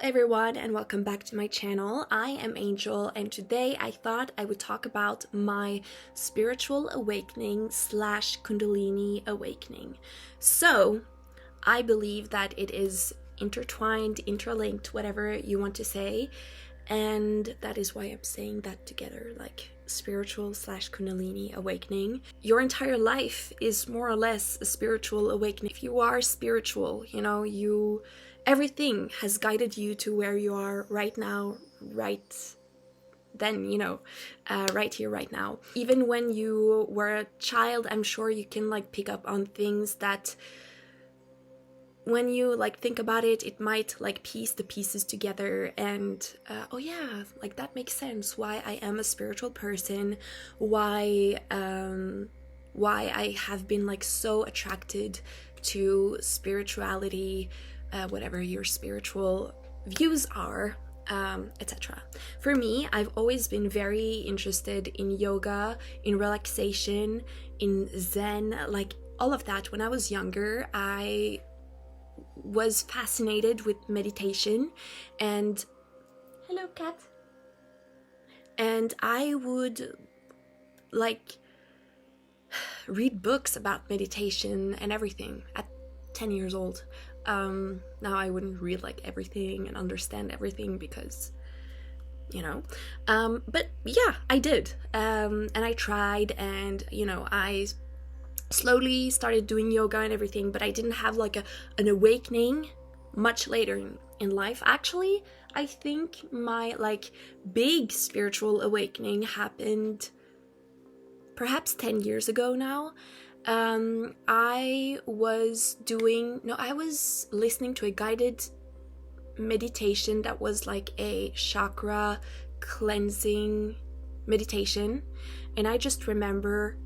everyone and welcome back to my channel. I am Angel and today I thought I would talk about my spiritual awakening slash kundalini awakening. So I believe that it is intertwined, interlinked, whatever you want to say, and that is why I'm saying that together, like spiritual slash kundalini awakening. Your entire life is more or less a spiritual awakening. If you are spiritual, everything has guided you to where you are right now, right then, right here, right now. Even when you were a child, I'm sure you can pick up on things that when you think about it, it might piece the pieces together and oh yeah, that makes sense why I am a spiritual person, why I have been so attracted to spirituality, whatever your spiritual views are, etc. For me, I've always been very interested in yoga, in relaxation, in Zen, all of that. When I was younger, I was fascinated with meditation and hello cat, and I would read books about meditation and everything at 10 years old. Now I wouldn't read everything and understand everything because but yeah, I did, and I tried, and I slowly started doing yoga and everything, but I didn't have an awakening much later in life. Actually, I think my big spiritual awakening happened perhaps 10 years ago now. I was listening to a guided meditation that was a chakra cleansing meditation, and I just remember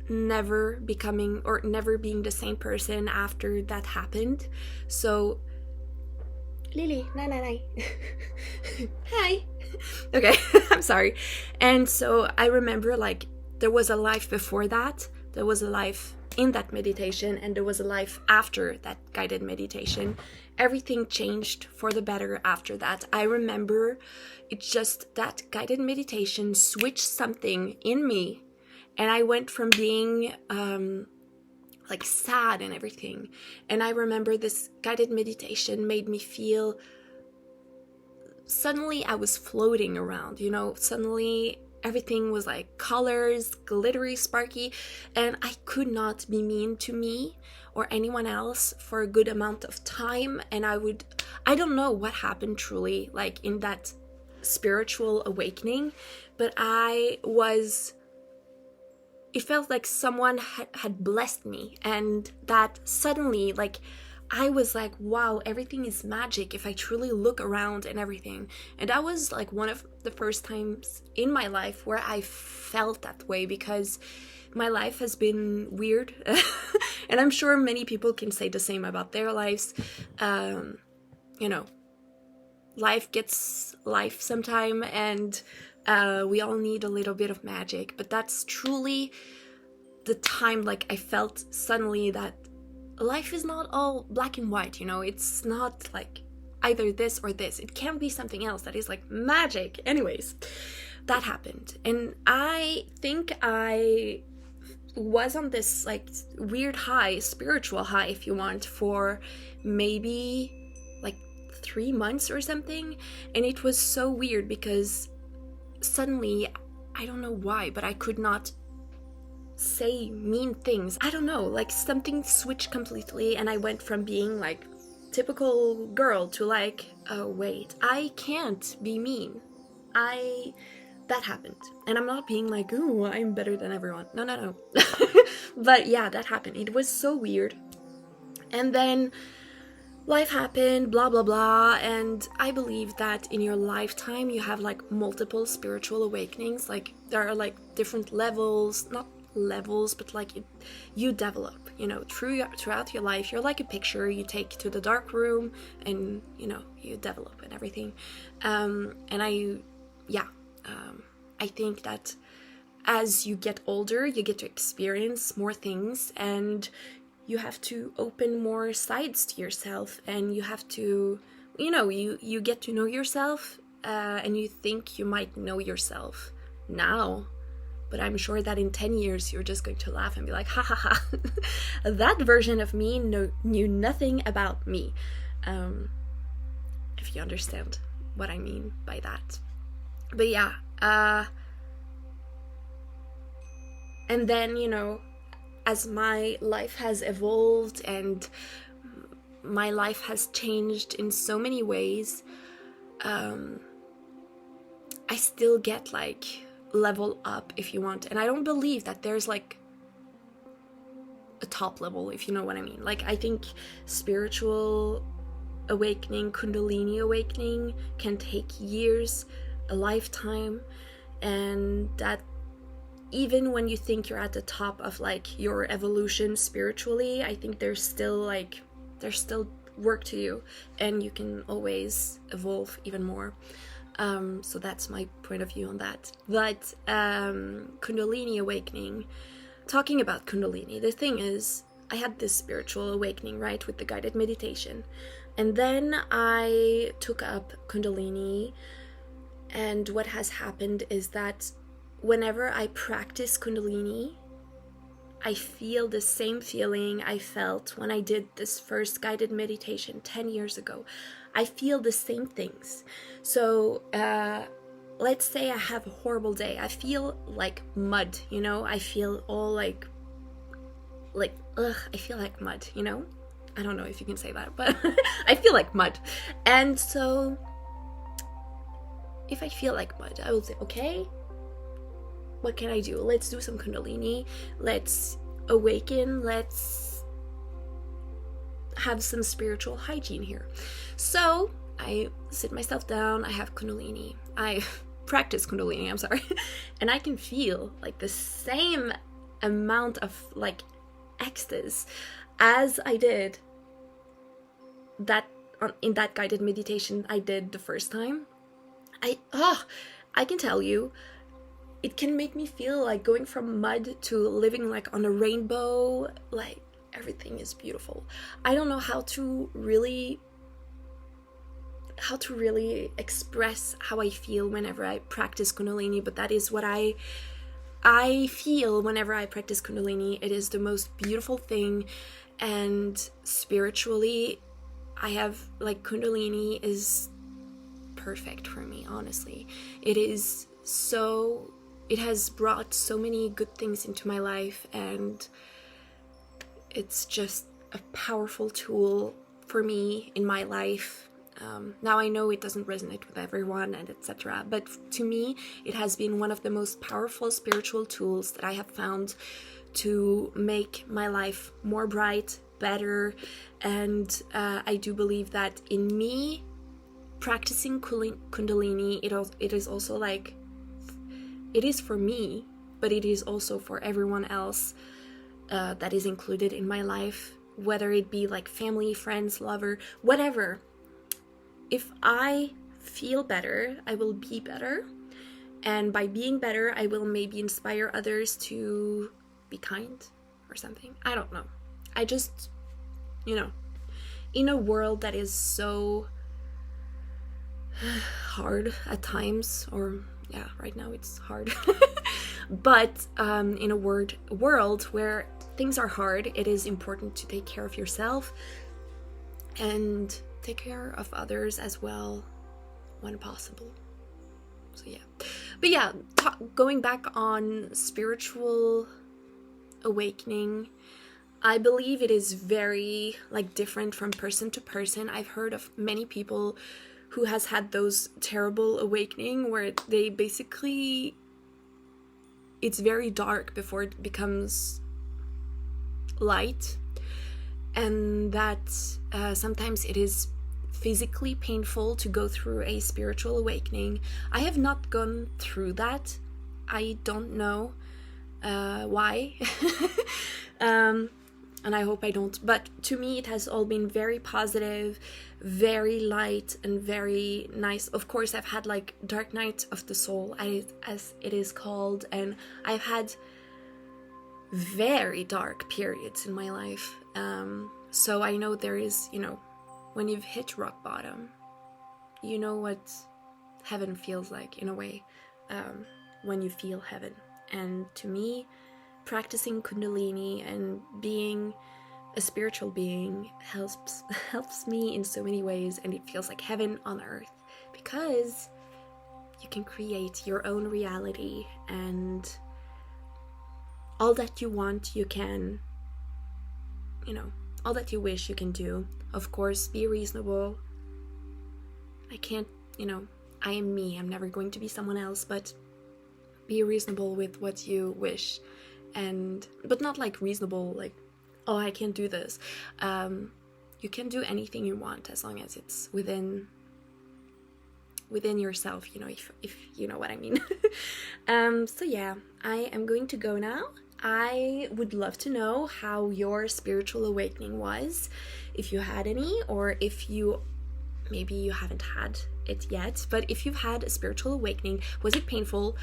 never being the same person after that happened. So Lily, nai. Hi. Okay, I'm sorry. And so I remember there was a life before that, there was a life in that meditation, and there was a life after that guided meditation. Everything changed for the better after that. I remember it's just that guided meditation switched something in me, and I went from being sad and everything. And I remember this guided meditation made me feel, suddenly I was floating around, suddenly everything was colors, glittery, sparky, and I could not be mean to me or anyone else for a good amount of time. And I don't know what happened truly in that spiritual awakening, but it felt like someone had blessed me, and that suddenly I was wow, everything is magic if I truly look around and everything. And that was one of the first times in my life where I felt that way, because my life has been weird and I'm sure many people can say the same about their lives. Life gets life sometime, and we all need a little bit of magic. But that's truly the time I felt suddenly that life is not all black and white, it's not either this or this. It can be something else that is magic. Anyways, that happened, and I think I was on this weird high, spiritual high if you want, for maybe 3 months or something. And it was so weird because suddenly, I don't know why, but I could not say mean things. I don't know, something switched completely, and I went from being typical girl to oh wait, I can't be mean. That happened, and I'm not being ooh, I'm better than everyone. No. But yeah, that happened. It was so weird. And then life happened, blah blah blah, and I believe that in your lifetime you have multiple spiritual awakenings. There are different levels, not levels, but you develop, throughout your life. You're like a picture you take to the dark room, and you develop and everything. And I think that as you get older, you get to experience more things, and you have to open more sides to yourself, and you have to you get to know yourself, and you think you might know yourself now, but I'm sure that in 10 years you're just going to laugh and be like, ha ha ha, that version of me knew nothing about me. If you understand what I mean by that. But yeah, and then, as my life has evolved and my life has changed in so many ways, I still get like level up, if you want. And I don't believe that there's like a top level, if you know what I mean. Like, I think spiritual awakening, kundalini awakening, can take years, a lifetime, and that even when you think you're at the top of like your evolution spiritually, I think there's still work to do, and you can always evolve even more. So that's my point of view on that. But kundalini awakening, talking about kundalini, the thing is, I had this spiritual awakening, right, with the guided meditation, and then I took up kundalini, and what has happened is that whenever I practice kundalini, I feel the same feeling I felt when I did this first guided meditation 10 years ago. I feel the same things. So let's say I have a horrible day. I feel like mud, I feel all like I feel like mud, I don't know if you can say that, but I feel like mud. And so if I feel like mud, I will say, okay, what can I do? Let's do some kundalini. Let's awaken. Let's have some spiritual hygiene here. So I sit myself down. I have kundalini. I practice kundalini, I'm sorry. And I can feel like the same amount of like ecstasy as I did that in that guided meditation I did the first time. I can tell you, it can make me feel like going from mud to living like on a rainbow. Like, everything is beautiful. I don't know how to really express how I feel whenever I practice kundalini, but that is what I feel whenever I practice kundalini. It is the most beautiful thing, and spiritually, I have like kundalini is perfect for me, honestly. It has brought so many good things into my life, and it's just a powerful tool for me in my life. Now I know it doesn't resonate with everyone and etc., but to me it has been one of the most powerful spiritual tools that I have found to make my life more bright, better, and I do believe that in me practicing kundalini, it is also like, it is for me, but it is also for everyone else that is included in my life, whether it be like family, friends, lover, whatever. If I feel better, I will be better, and by being better, I will maybe inspire others to be kind or something. I don't know. I just, in a world that is so hard at times, or yeah, right now it's hard, but in a world where things are hard, it is important to take care of yourself and take care of others as well when possible. So yeah, but yeah, going back on spiritual awakening, I believe it is very like different from person to person. I've heard of many people who has had those terrible awakening where they basically, it's very dark before it becomes light, and that sometimes it is physically painful to go through a spiritual awakening. I have not gone through that. I don't know why. And I hope I don't. But to me, it has all been very positive, very light, and very nice. Of course, I've had like dark night of the soul, as it is called, and I've had very dark periods in my life. So I know there is, when you've hit rock bottom, you know what heaven feels like in a way, when you feel heaven. And to me, practicing kundalini and being a spiritual being helps me in so many ways, and it feels like heaven on earth, because you can create your own reality, and all that you want you can, all that you wish you can do. Of course, be reasonable. I can't, I am me, I'm never going to be someone else, but be reasonable with what you wish, but not like reasonable like, oh, I can't do this. You can do anything you want as long as it's within yourself, if you know what I mean. So yeah, I am going to go now. I would love to know how your spiritual awakening was, if you had any, or if maybe you haven't had it yet, but if you've had a spiritual awakening, was it painful?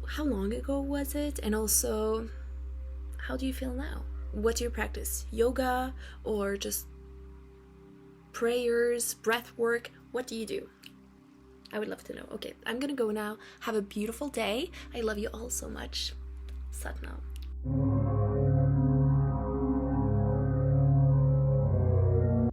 How long ago was it? And also, how do you feel now? What do you practice? Yoga or just prayers, breath work? What do you do? I would love to know. Okay, I'm gonna go now. Have a beautiful day. I love you all so much. Sat Nam.